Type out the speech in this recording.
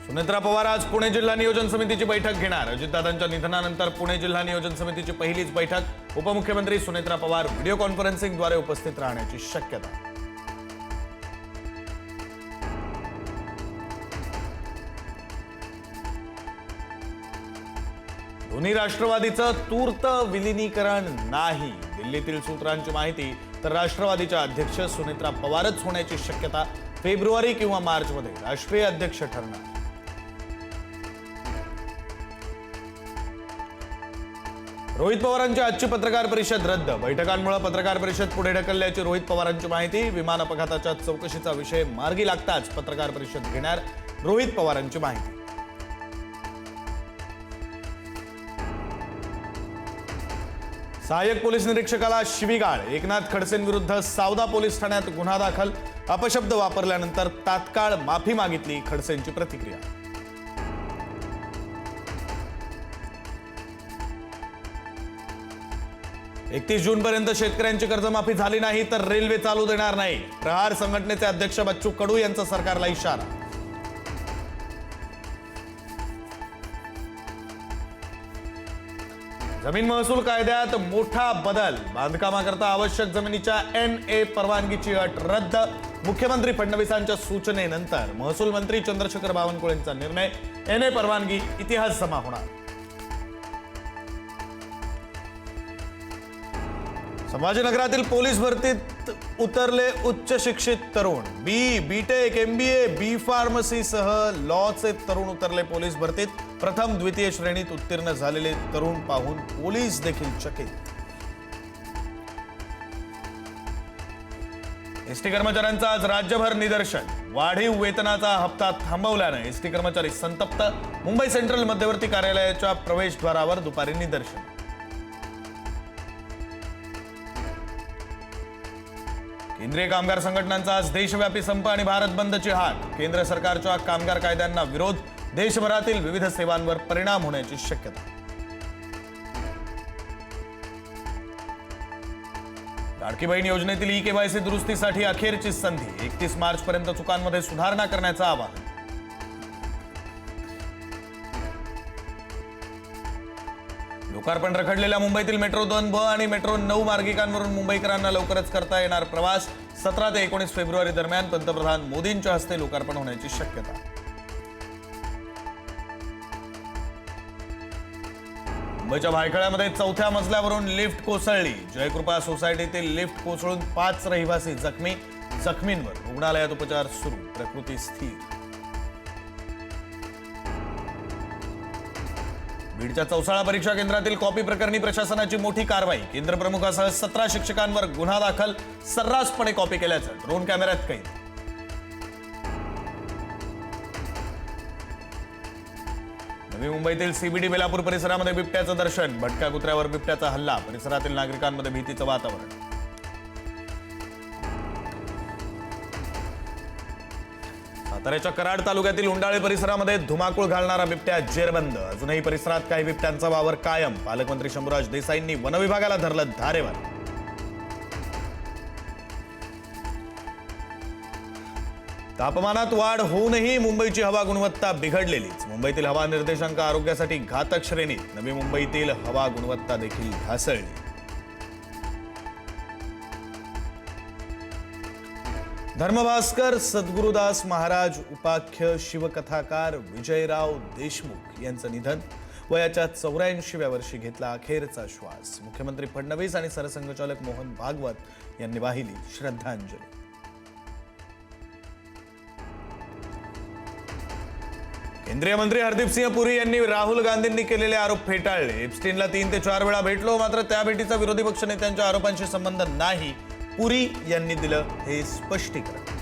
सुनेत्रा पवार आज पुणे जिल्हा नियोजन समितीची बैठक घेणार। अजितदादांच्या निधनानंतर पुणे जिल्हा नियोजन समितीची पहिलीच बैठक। उपमुख्यमंत्री सुनेत्रा पवार व्हिडिओ कॉन्फरन्सिंगद्वारे उपस्थित राहण्याची शक्यता। दोन्ही राष्ट्रवादीचं तूर्त विलीनीकरण नाही, दिल्लीतील सूत्रांची माहिती। तर राष्ट्रवादीच्या अध्यक्ष सुनेत्रा पवारच होण्याची शक्यता। फेब्रुवारी किंवा मार्चमध्ये राष्ट्रीय अध्यक्ष ठरणार। रोहित पवारांची आजची पत्रकार परिषद रद्द। बैठकांमुळे पत्रकार परिषद पुढे ढकलल्याची रोहित पवारांची माहिती। विमान अपघाताच्या चौकशीचा विषय मार्गी लागताच पत्रकार परिषद घेणार, रोहित पवारांची माहिती। सहाय्यक पोलीस निरीक्षकाला शिवीगाळ। एकनाथ खडसेंविरुद्ध सावदा पोलीस ठाण्यात गुन्हा दाखल। अपशब्द वापरल्यानंतर तात्काळ माफी मागितली, खडसेंची प्रतिक्रिया। 31 जूनपर्यंत शेतकऱ्यांची कर्जमाफी झाली नाही तर रेल्वे चालू देणार नाही। प्रहार संघटनेचे अध्यक्ष बच्चू कडू यांचा सरकारला इशारा। जमीन महसूल कायद्यात मोठा बदल। बांधकामाकरता आवश्यक जमिनीच्या NA परवानगीची अट रद्द। मुख्यमंत्री फडणवीसांच्या सूचनेनंतर महसूल मंत्री चंद्रशेखर बावनकुळेंचा निर्णय। NA परवानगी इतिहास जमा होणार। संभाजीनगरातील पोलीस भरतीत उतरले उच्च शिक्षित तरुण। BTech MBA B फार्मसी सह लॉचे तरुण उतरले पोलीस भरतीत। प्रथम द्वितीय श्रेणीत उत्तीर्ण झालेले तरुण पाहून पोलीस देखील चकित। एसटी कर्मचाऱ्यांचं आज राज्यभर निदर्शन। वाढीव वेतनाचा हप्ता थांबवल्याने एसटी कर्मचारी संतप्त। मुंबई सेंट्रल मध्यवर्ती कार्यालयाच्या प्रवेशद्वारावर दुपारी निदर्शन। केंद्रीय कामगार संघटनांचा आज देशव्यापी संप आणि भारत बंदची हाक। केंद्र सरकारच्या कामगार कायद्यांना विरोध। देशभरातील विविध सेवांवर परिणाम होण्याची शक्यता। लाडकी बहीण योजनेतील eKYC दुरुस्तीसाठी अखेरची संधी। 31 मार्च पर्यंत चुकांमध्ये सुधारणा करण्याचं आवाहन। लोकार्पण रखडलेल्या मुंबईतील मेट्रो 2B आणि मेट्रो 9 मार्गिकांवरून मुंबईकरांना लवकरच करता येणार प्रवास। 17 ते 19 फेब्रुवारी दरम्यान पंतप्रधान मोदींच्या हस्ते लोकार्पण होण्याची शक्यता। मुंबईच्या भायखळ्यामध्ये 4थ्या मजल्यावरून लिफ्ट कोसळली। जयकृपा सोसायटीतील लिफ्ट कोसळून 5 रहिवासी जखमी। जखमींवर रुग्णालयात उपचार सुरू, प्रकृती स्थिर। बीडच्या चौसाळा परीक्षा केंद्रातील कॉपी प्रकरणी प्रशासनाची मोठी कारवाई। केंद्र प्रमुखासह 17 शिक्षकांवर गुन्हा दाखल। सर्रासपणे कॉपी केल्याचं ड्रोन कॅमेऱ्यात कैद। नवी मुंबईतील CBD बेलापूर परिसरामध्ये बिबट्याचं दर्शन। भटक्या कुत्र्यावर बिबट्याचा हल्ला। परिसरातील नागरिकांमध्ये भीतीचं वातावरण। साताऱ्याच्या कराड तालुक्यातील उंडाळे परिसरामध्ये धुमाकूळ घालणारा बिबट्या जेरबंद। अजूनही परिसरात काही बिबट्यांचा वावर कायम। पालकमंत्री शंभूराज देसाईंनी वनविभागाला धरलं धारेवर। तापमानात वाढ होऊनही मुंबईची हवा गुणवत्ता बिघडलेलीच। मुंबईतील हवा निर्देशांक आरोग्यासाठी घातक श्रेणीत। नवी मुंबईतील हवा गुणवत्ता देखील ढासळली। धर्मभास्कर सद्गुरुदास महाराज उपाख्य शिवकथाकार विजयराव देशमुख यांचं निधन। वयाच्या 84व्या वर्षी घेतला अखेरचा श्वास। मुख्यमंत्री फडणवीस आणि सरसंघचालक मोहन भागवत यांनी वाहिली श्रद्धांजली। केंद्रीय मंत्री हरदीप सिंह पुरी यांनी राहुल गांधींनी केलेले आरोप फेटाळले। एप्स्टीनला 3 ते 4 वेळा भेटलो, मात्र त्या भेटीचा विरोधी पक्षनेत्यांच्या आरोपांशी संबंध नाही, पुरी यांनी दिलं हे स्पष्टीकरण।